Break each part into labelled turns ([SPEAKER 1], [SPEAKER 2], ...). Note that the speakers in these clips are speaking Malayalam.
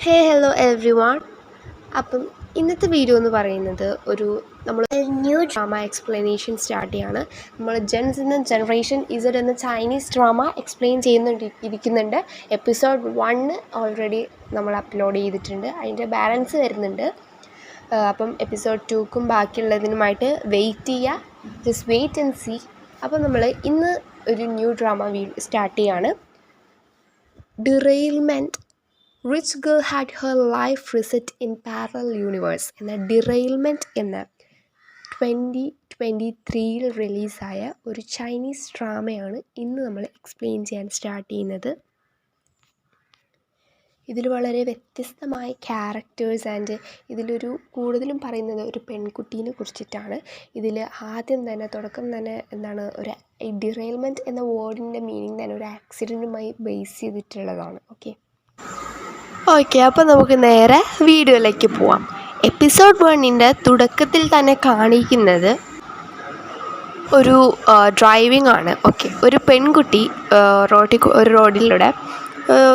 [SPEAKER 1] Hello every one. അപ്പം ഇന്നത്തെ വീഡിയോ എന്ന് പറയുന്നത് നമ്മൾ ന്യൂ ഡ്രാമ എക്സ്പ്ലനേഷൻ സ്റ്റാർട്ട് ചെയ്യാണ്. നമ്മൾ ജെൻസ് എന്ന ജനറേഷൻ ഇസഡ് എന്ന ചൈനീസ് ഡ്രാമ എക്സ്പ്ലെയിൻ ഇരിക്കുന്നുണ്ട്. എപ്പിസോഡ് 1 ഓൾറെഡി നമ്മൾ അപ്ലോഡ് ചെയ്തിട്ടുണ്ട്. അതിൻ്റെ ബാലൻസ് വരുന്നുണ്ട്. അപ്പം എപ്പിസോഡ് 2ക്കും ബാക്കിയുള്ളതിനുമായിട്ട് വെയിറ്റ് ചെയ്യുക. Just wait and see. അപ്പം നമ്മൾ ഇന്ന് ഒരു ന്യൂ ഡ്രാമ സ്റ്റാർട്ട് ചെയ്യാണ്. Derailment. Rich girl had her life reset in parallel universe എന്ന ഡിറെയിൽമെൻറ്റ് എന്ന 2023 റിലീസായ ഒരു ചൈനീസ് ഡ്രാമയാണ് ഇന്ന് നമ്മൾ എക്സ്പ്ലെയിൻ ചെയ്യാൻ സ്റ്റാർട്ട് ചെയ്യുന്നത്. ഇതിൽ വളരെ വ്യത്യസ്തമായ ക്യാരക്ടേഴ്സ് ആൻഡ് കൂടുതലും പറയുന്നത് ഒരു പെൺകുട്ടീനെ കുറിച്ചിട്ടാണ്. ഇതിൽ തുടക്കം തന്നെ ഒരു ഡിറെയിൽമെൻറ്റ് എന്ന വേർഡിൻ്റെ മീനിങ് തന്നെ ഒരു ആക്സിഡൻറ്റുമായി ബേസ് ചെയ്തിട്ടുള്ളതാണ്. ഓക്കെ, അപ്പോൾ നമുക്ക് നേരെ വീഡിയോയിലേക്ക് പോവാം. എപ്പിസോഡ് 1ൻ്റെ തുടക്കത്തിൽ തന്നെ കാണിക്കുന്നത് ഒരു ഡ്രൈവിംഗ് ആണ്. ഒരു പെൺകുട്ടി റോഡിലൂടെ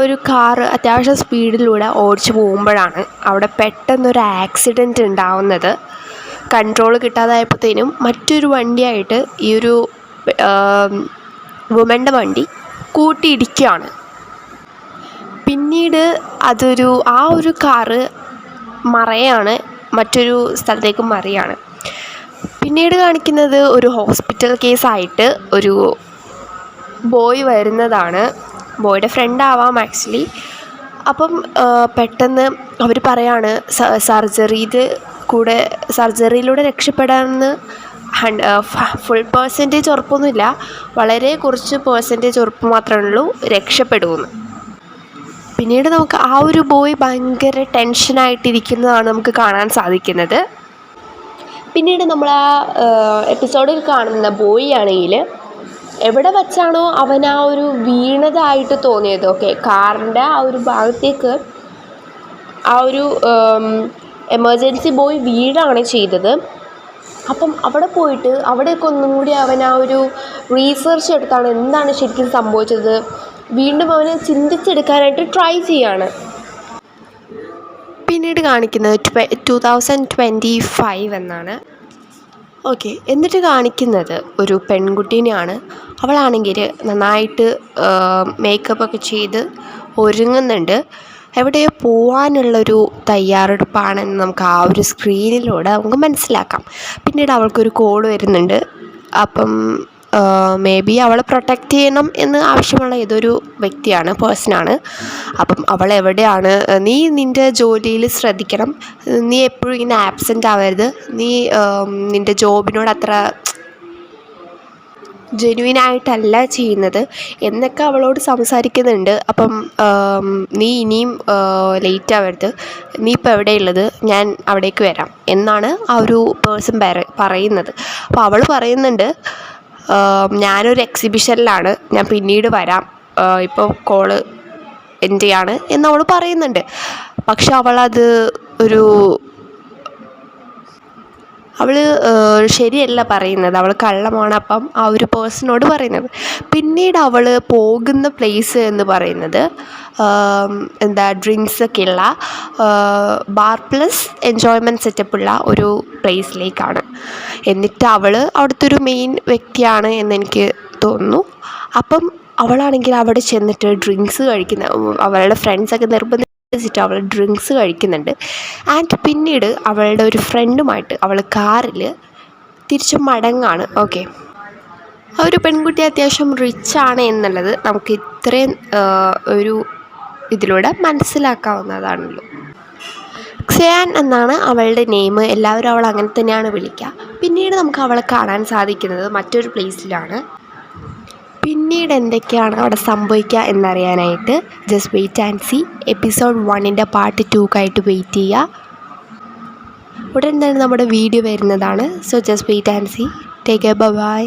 [SPEAKER 1] ഒരു കാറ് അത്യാവശ്യം സ്പീഡിലൂടെ ഓടിച്ചു പോകുമ്പോഴാണ് അവിടെ പെട്ടെന്നൊരു ആക്സിഡൻറ്റ് ഉണ്ടാവുന്നത്. കൺട്രോൾ കിട്ടാതായപ്പോഴത്തേനും മറ്റൊരു വണ്ടിയായിട്ട് ഈ ഒരു വുമൻ്റെ വണ്ടി കൂട്ടിയിടിക്കുകയാണ്. പിന്നീട് ആ ഒരു കാറ് മറയാണ്, മറ്റൊരു സ്ഥലത്തേക്ക് മറിയാണ്. പിന്നീട് കാണിക്കുന്നത് ഒരു ഹോസ്പിറ്റൽ കേസായിട്ട് ഒരു ബോയ് വരുന്നതാണ്. ബോയുടെ ഫ്രണ്ട് ആവാം ആക്ച്വലി. അപ്പം പെട്ടെന്ന് അവർ പറയാണ് സർജറിയിലൂടെ രക്ഷപ്പെടാമെന്ന്. ഫുൾ പെർസെൻറ്റേജ് ഉറപ്പൊന്നുമില്ല, വളരെ കുറച്ച് പെർസെൻറ്റേജ് ഉറപ്പ് മാത്രമേ ഉള്ളൂ രക്ഷപ്പെടുമെന്ന്. പിന്നീട് നമുക്ക് ആ ഒരു ബോയ് ഭയങ്കര ടെൻഷനായിട്ടിരിക്കുന്നതാണ് നമുക്ക് കാണാൻ സാധിക്കുന്നത്. പിന്നീട് നമ്മൾ ആ എപ്പിസോഡിൽ കാണുന്ന ബോയ് ആണെങ്കിൽ എവിടെ വച്ചാണോ അവൻ ആ ഒരു വീണതായിട്ട് തോന്നിയത്, കാറിൻ്റെ ആ ഒരു ഭാഗത്തേക്ക് ആ ഒരു എമർജൻസി ബോയ് വീഴാണ് ചെയ്തത്. അപ്പം അവിടെ പോയിട്ട് അവിടെയൊക്കെ ഒന്നും കൂടി അവൻ ആ ഒരു റീസെർച്ച് എടുത്താണ് എന്താണ് ശരിക്കും സംഭവിച്ചത് വീണ്ടും അവനെ ചിന്തിച്ചെടുക്കാനായിട്ട് ട്രൈ ചെയ്യാണ്. പിന്നീട് കാണിക്കുന്നത് 2025 എന്നാണ്. എന്നിട്ട് കാണിക്കുന്നത് ഒരു പെൺകുട്ടീനെയാണ്. അവളാണെങ്കിൽ നന്നായിട്ട് മേക്കപ്പൊക്കെ ചെയ്ത് ഒരുങ്ങുന്നുണ്ട്. എവിടെയോ പോകാനുള്ളൊരു തയ്യാറെടുപ്പാണെന്ന് നമുക്ക് ആ ഒരു സ്ക്രീനിലൂടെ നമുക്ക് മനസ്സിലാക്കാം. പിന്നീട് അവൾക്കൊരു കോൾ വരുന്നുണ്ട്. അപ്പം മേ ബി അവളെ പ്രൊട്ടക്റ്റ് ചെയ്യണം എന്ന് ആവശ്യമുള്ള ഏതൊരു പേഴ്സണാണ്. അപ്പം അവൾ എവിടെയാണ്, നീ നിൻ്റെ ജോലിയിൽ ശ്രദ്ധിക്കണം, നീ എപ്പോഴും ഇങ്ങനെ ആബ്സെൻ്റ് ആവരുത്, നീ നിൻ്റെ ജോബിനോട് അത്ര ജെന്യുവിനായിട്ടല്ല ചെയ്യുന്നത് എന്നൊക്കെ അവളോട് സംസാരിക്കുന്നുണ്ട്. അപ്പം നീ ഇനിയും ലേറ്റ് ആവരുത്, നീ ഇപ്പോൾ എവിടെയുള്ളത്, ഞാൻ അവിടേക്ക് വരാം എന്നാണ് ആ ഒരു പേഴ്സൺ പറയുന്നത്. അപ്പോൾ അവൾ പറയുന്നുണ്ട്, ഞാനൊരു എക്സിബിഷനിലാണ്, ഞാൻ പിന്നീട് വരാം, ഇപ്പോൾ കോള് എൻ്റെയാണ് എന്നവൾ പറയുന്നുണ്ട്. പക്ഷെ അവളത് അവൾ ശരിയല്ല പറയുന്നത്, അവൾ കള്ളമാണ് അപ്പം ആ ഒരു പേഴ്സണോട് പറയുന്നത്. പിന്നീട് അവൾ പോകുന്ന പ്ലേസ് എന്ന് പറയുന്നത് ഡ്രിങ്ക്സൊക്കെ ഉള്ള ബാർ പ്ലസ് എൻജോയ്മെൻറ്റ് സെറ്റപ്പുള്ള ഒരു പ്ലേസിലേക്കാണ്. എന്നിട്ട് അവൾ അവിടുത്തെ ഒരു മെയിൻ വ്യക്തിയാണ് എന്നെനിക്ക് തോന്നുന്നു. അപ്പം അവളാണെങ്കിൽ അവിടെ ചെന്നിട്ട് ഡ്രിങ്ക്സ് അവളുടെ ഫ്രണ്ട്സൊക്കെ നിർബന്ധിച്ചിട്ട് അവൾ ഡ്രിങ്ക്സ് കഴിക്കുന്നുണ്ട്. ആൻഡ് പിന്നീട് അവളുടെ ഒരു ഫ്രണ്ടുമായിട്ട് അവൾ കാറിൽ തിരിച്ചു മടങ്ങാണ്. ആ ഒരു പെൺകുട്ടി അത്യാവശ്യം റിച്ചാണ് എന്നുള്ളത് നമുക്ക് ഇത്രയും ഇതിലൂടെ മനസ്സിലാക്കാവുന്നതാണല്ലോ. ക്സയാൻ എന്നാണ് അവളുടെ നെയിം. എല്ലാവരും അവൾ അങ്ങനെ തന്നെയാണ് വിളിക്കുക. പിന്നീട് നമുക്ക് അവളെ കാണാൻ സാധിക്കുന്നത് മറ്റൊരു പ്ലേസിലാണ്. പിന്നീട് എന്തൊക്കെയാണ് അവിടെ സംഭവിക്കുക എന്നറിയാനായിട്ട് just wait and see. Episode 1ൻ്റെ പാർട്ട് 2ക്കായിട്ട് വെയിറ്റ് ചെയ്യുക. ഉടൻ തന്നെ നമ്മുടെ വീഡിയോ വരുന്നതാണ്. So just wait and see. Take care, by.